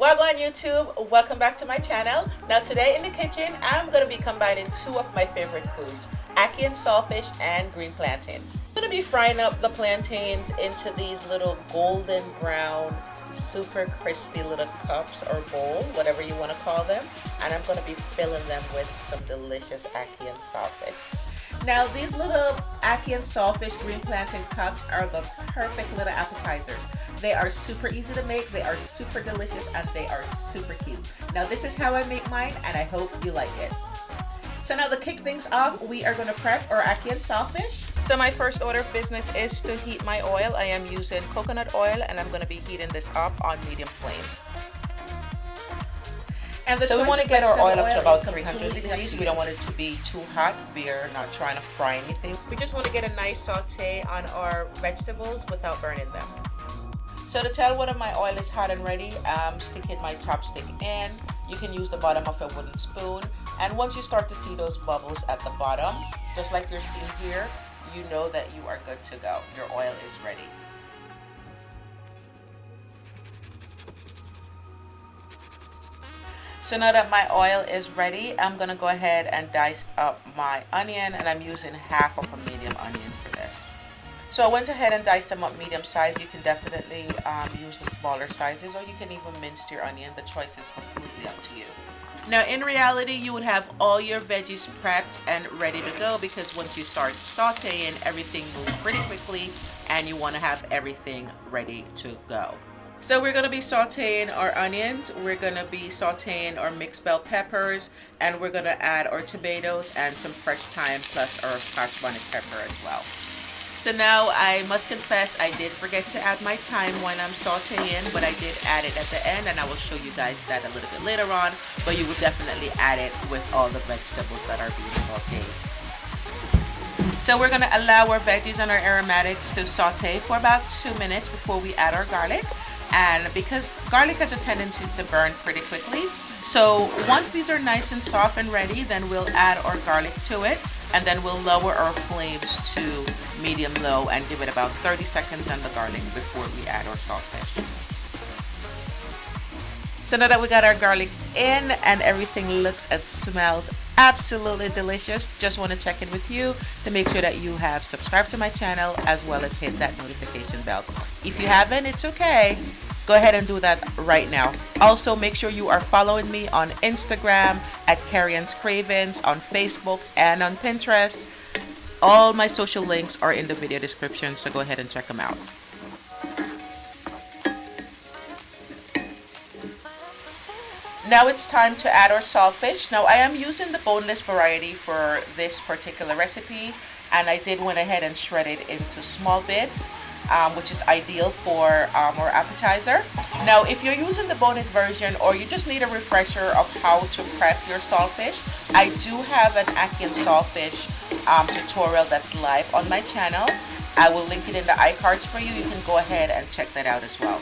Wagwan YouTube, welcome back to my channel. Now today in the kitchen, I'm going to be combining two of my favorite foods, ackee and saltfish and green plantains. I'm going to be frying up the plantains into these little golden brown, super crispy little cups or bowl, whatever you want to call them. And I'm going to be filling them with some delicious ackee and saltfish. Now these little ackee and saltfish green plantain cups are the perfect little appetizers. They are super easy to make, they are super delicious, and they are super cute. Now this is how I make mine, and I hope you like it. So now to kick things off, we are going to prep our ackee and saltfish. So my first order of business is to heat my oil. I am using coconut oil, and I'm going to be heating this up on medium flames. And so we want to get our oil up to about 300 degrees. We don't want it to be too hot. We are not trying to fry anything. We just want to get a nice saute on our vegetables without burning them. So to tell whether my oil is hot and ready, I'm sticking my chopstick in. You can use the bottom of a wooden spoon. And once you start to see those bubbles at the bottom, just like you're seeing here, you know that you are good to go. Your oil is ready. So now that my oil is ready, I'm going to go ahead and dice up my onion, and I'm using half of a medium onion for this. So I went ahead and diced them up medium size. You can definitely use the smaller sizes, or you can even mince your onion. The choice is completely up to you. Now in reality, you would have all your veggies prepped and ready to go, because once you start sauteing, everything moves pretty quickly and you want to have everything ready to go. So we're going to be sauteing our onions, we're going to be sauteing our mixed bell peppers, and we're going to add our tomatoes and some fresh thyme plus our scotch bonnet pepper as well. So now I must confess, I did forget to add my thyme when I'm sauteing, but I did add it at the end, and I will show you guys that a little bit later on, but you would definitely add it with all the vegetables that are being sauteed. So we're going to allow our veggies and our aromatics to saute for about 2 minutes before we add our garlic. And because garlic has a tendency to burn pretty quickly, so once these are nice and soft and ready, then we'll add our garlic to it, and then we'll lower our flames to medium-low and give it about 30 seconds on the garlic before we add our saltfish. So now that we got our garlic in and everything looks and smells absolutely delicious, just want to check in with you to make sure that you have subscribed to my channel as well as hit that notification bell. If you haven't, it's okay. Go ahead and do that right now. Also, make sure you are following me on Instagram at Kerri-Ann's Cravings, on Facebook and on Pinterest. All my social links are in the video description, so go ahead and check them out. Now it's time to add our saltfish. Now I am using the boneless variety for this particular recipe, and I did went ahead and shred it into small bits, which is ideal for our appetizer. Now if you're using the boned version, or you just need a refresher of how to prep your saltfish, I do have an ackee and saltfish tutorial that's live on my channel. I will link it in the iCards for you. You can go ahead and check that out as well.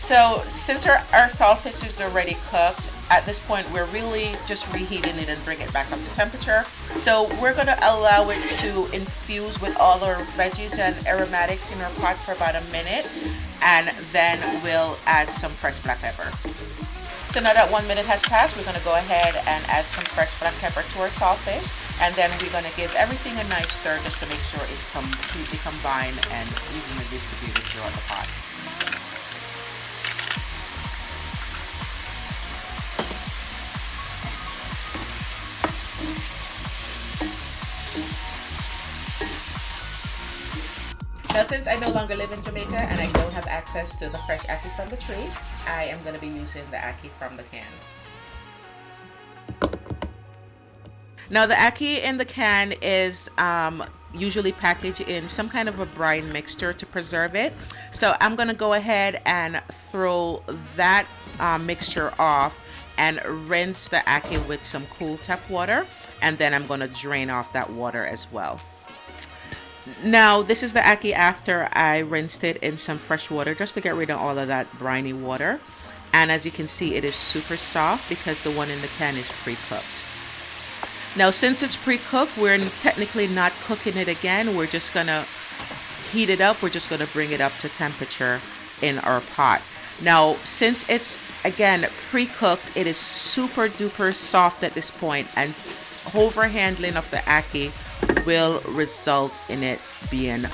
So since our saltfish is already cooked, at this point we're really just reheating it and bring it back up to temperature. So we're going to allow it to infuse with all our veggies and aromatics in our pot for about a minute, and then we'll add some fresh black pepper. So now that 1 minute has passed, we're going to go ahead and add some fresh black pepper to our saltfish, and then we're going to give everything a nice stir just to make sure it's completely combined and evenly distributed throughout the pot. Now since I no longer live in Jamaica and I don't have access to the fresh ackee from the tree, I am going to be using the ackee from the can. Now the ackee in the can is usually packaged in some kind of a brine mixture to preserve it. So I'm going to go ahead and throw that mixture off and rinse the ackee with some cool tap water, and then I'm going to drain off that water as well. Now this is the ackee after I rinsed it in some fresh water just to get rid of all of that briny water, and as you can see, it is super soft because the one in the can is pre-cooked. Now since it's pre-cooked, we're technically not cooking it again. We're just gonna heat it up. We're just gonna bring it up to temperature in our pot. Now, since it's, again, pre-cooked, it is super duper soft at this point, and over handling of the ackee will result in it being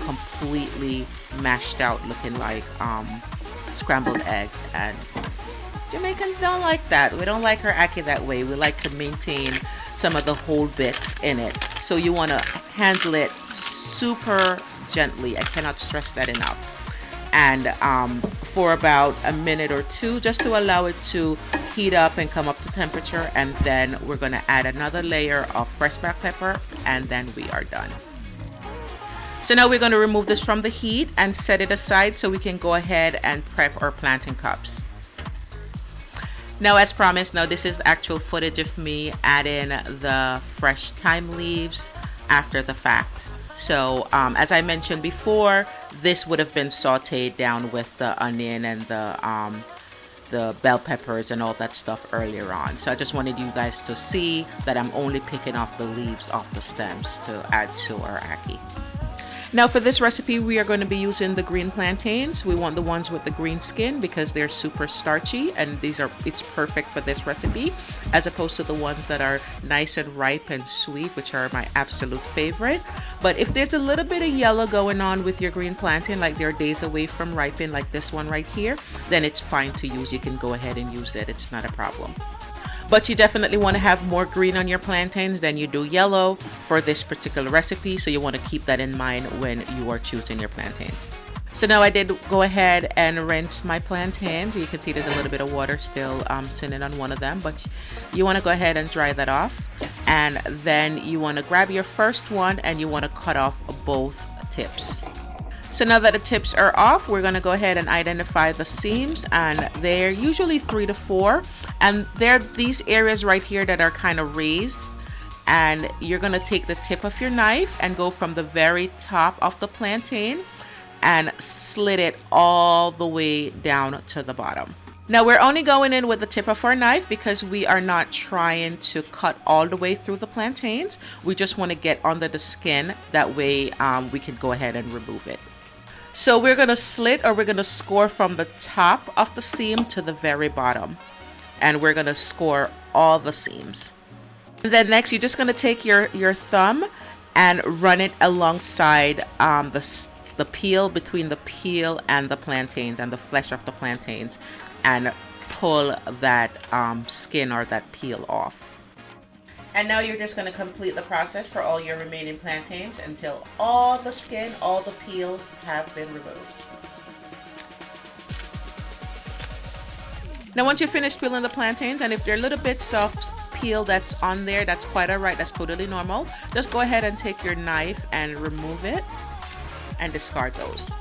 completely mashed out, looking like scrambled eggs. And Jamaicans don't like that. We don't like our ackee that way. We like to maintain some of the whole bits in it. So you want to handle it super gently. I cannot stress that enough. And for about a minute or two, just to allow it to heat up and come up to temperature. And then we're going to add another layer of fresh black pepper, and then we are done. So now we're going to remove this from the heat and set it aside so we can go ahead and prep our plantain cups. Now, as promised, now this is actual footage of me adding the fresh thyme leaves after the fact. So as I mentioned before, this would have been sauteed down with the onion and the bell peppers and all that stuff earlier on. So I just wanted you guys to see that I'm only picking off the leaves off the stems to add to our ackee. Now for this recipe, we are going to be using the green plantains. We want the ones with the green skin because they're super starchy, and it's perfect for this recipe, as opposed to the ones that are nice and ripe and sweet, which are my absolute favorite. But if there's a little bit of yellow going on with your green plantain, like they're days away from ripening, like this one right here, then it's fine to use. You can go ahead and use it. It's not a problem. But you definitely want to have more green on your plantains than you do yellow for this particular recipe. So you want to keep that in mind when you are choosing your plantains. So now I did go ahead and rinse my plantains. You can see there's a little bit of water still sitting on one of them, but you want to go ahead and dry that off. And then you want to grab your first one and you want to cut off both tips. So now that the tips are off, we're going to go ahead and identify the seams, and they're usually 3 to 4, and they're these areas right here that are kind of raised. And you're going to take the tip of your knife and go from the very top of the plantain and slit it all the way down to the bottom. Now we're only going in with the tip of our knife because we are not trying to cut all the way through the plantains. We just want to get under the skin. That way we can go ahead and remove it. So we're going to slit, or we're going to score from the top of the seam to the very bottom. And we're going to score all the seams. And then next, you're just going to take your thumb and run it alongside the peel, between the peel and the plantains and the flesh of the plantains, and pull that skin or that peel off. And now you're just going to complete the process for all your remaining plantains until all the skin, all the peels have been removed. Now once you finish peeling the plantains, and if there are little bits of peel that's on there, that's quite alright, that's totally normal. Just go ahead and take your knife and remove it and discard those.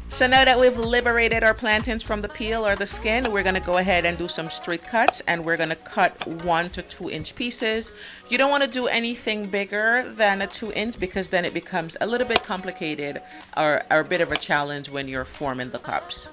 So now that we've liberated our plantains from the peel or the skin, we're going to go ahead and do some straight cuts, and we're going to cut 1 to 2 inch pieces. You don't want to do anything bigger than a 2 inch because then it becomes a little bit complicated or a bit of a challenge when you're forming the cups.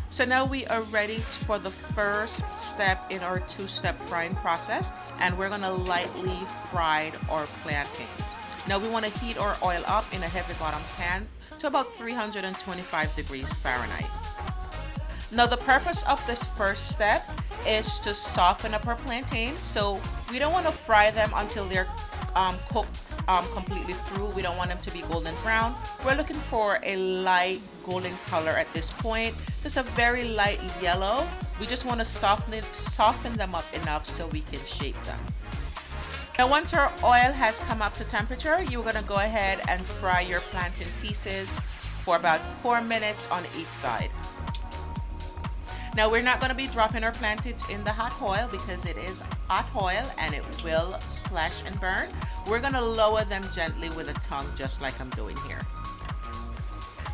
So now we are ready for the first step in our 2-step frying process, and we're gonna lightly fry our plantains. Now we want to heat our oil up in a heavy bottom pan to about 325 degrees Fahrenheit. Now the purpose of this first step is to soften up our plantains. So we don't want to fry them until they're cooked completely through. We don't want them to be golden brown. We're looking for a light golden color at this point, just a very light yellow. We just want to soften them up enough so we can shape them. Now once our oil has come up to temperature, you're going to go ahead and fry your plantain pieces for about 4 minutes on each side. Now we're not going to be dropping our plantains in the hot oil because it is hot oil and it will splash and burn. We're going to lower them gently with a tongue, just like I'm doing here.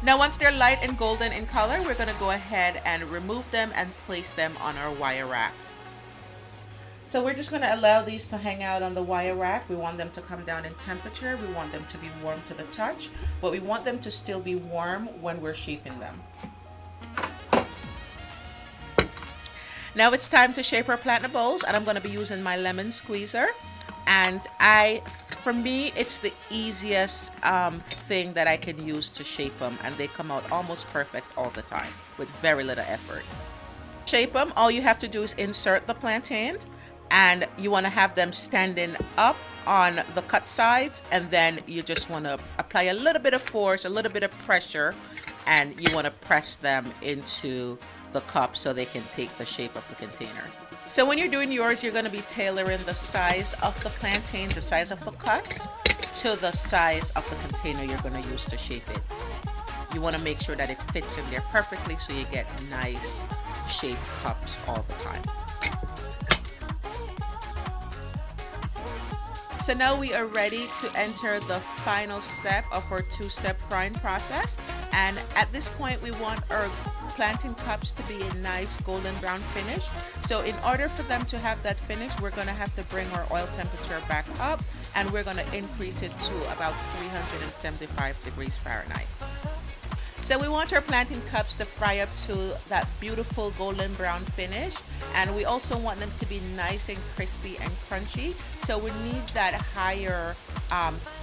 Now once they're light and golden in color, we're going to go ahead and remove them and place them on our wire rack. So we're just going to allow these to hang out on the wire rack. We want them to come down in temperature. We want them to be warm to the touch, but we want them to still be warm when we're shaping them. Now it's time to shape our plantain bowls, and I'm going to be using my lemon squeezer. And for me, it's the easiest thing that I can use to shape them, and they come out almost perfect all the time with very little effort. Shape them, all you have to do is insert the plantain, and you want to have them standing up on the cut sides, and then you just want to apply a little bit of force, a little bit of pressure, and you want to press them into the cup so they can take the shape of the container. So when you're doing yours, you're going to be tailoring the size of the plantain, the size of the cuts, to the size of the container you're going to use to shape it. You want to make sure that it fits in there perfectly so you get nice shaped cups all the time. So now we are ready to enter the final step of our two-step frying process. And at this point, we want our plantain cups to be a nice golden brown finish. So in order for them to have that finish, we're going to have to bring our oil temperature back up, and we're going to increase it to about 375 degrees Fahrenheit. So we want our plantain cups to fry up to that beautiful golden brown finish, and we also want them to be nice and crispy and crunchy. So we need that higher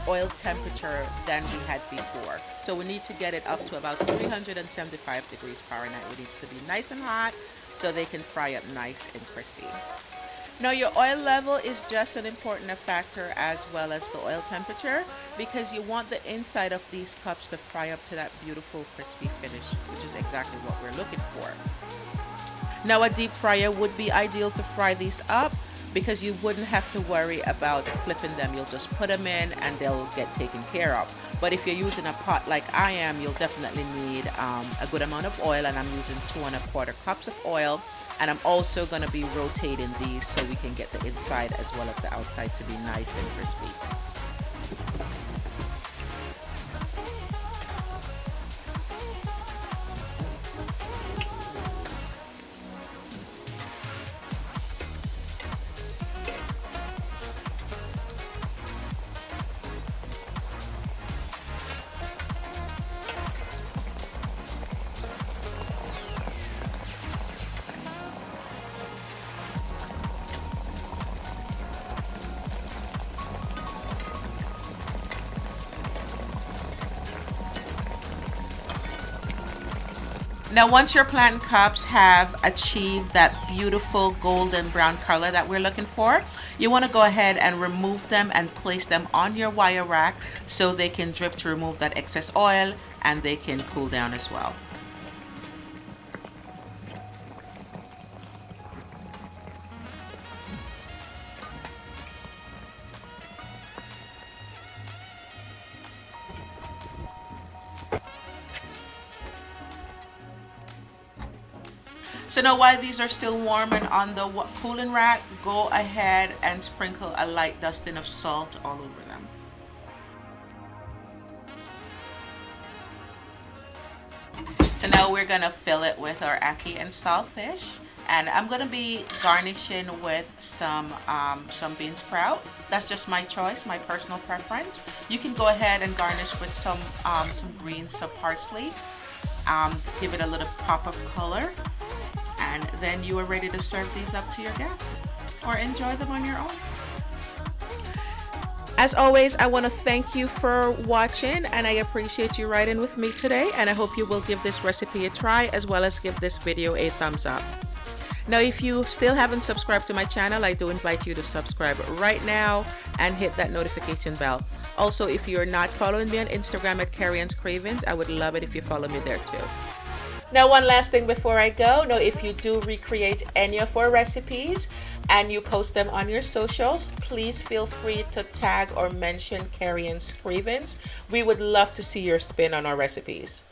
oil temperature than we had before. So we need to get it up to about 375 degrees Fahrenheit. It needs to be nice and hot so they can fry up nice and crispy. Now your oil level is just an important factor as well as the oil temperature, because you want the inside of these cups to fry up to that beautiful crispy finish, which is exactly what we're looking for. Now a deep fryer would be ideal to fry these up because you wouldn't have to worry about flipping them. You'll just put them in and they'll get taken care of. But if you're using a pot like I am, you'll definitely need a good amount of oil, and I'm using 2 1/4 cups of oil. And I'm also going to be rotating these so we can get the inside as well as the outside to be nice and crispy. Now once your plantain cups have achieved that beautiful golden brown color that we're looking for, you want to go ahead and remove them and place them on your wire rack so they can drip to remove that excess oil, and they can cool down as well. So now while these are still warm and on the cooling rack, go ahead and sprinkle a light dusting of salt all over them. So now we're going to fill it with our Ackee and Saltfish, and I'm going to be garnishing with some bean sprout. That's just my choice, my personal preference. You can go ahead and garnish with some greens, some parsley. Give it a little pop of color. And then you are ready to serve these up to your guests or enjoy them on your own. As always, I want to thank you for watching, and I appreciate you riding with me today, and I hope you will give this recipe a try as well as give this video a thumbs up. Now, if you still haven't subscribed to my channel, I do invite you to subscribe right now and hit that notification bell. Also, if you're not following me on Instagram at Kerri-Ann's Cravings, I would love it if you follow me there too. Now, one last thing before I go. Now, if you do recreate any of our recipes and you post them on your socials, please feel free to tag or mention Kerri-Ann's Cravings. We would love to see your spin on our recipes.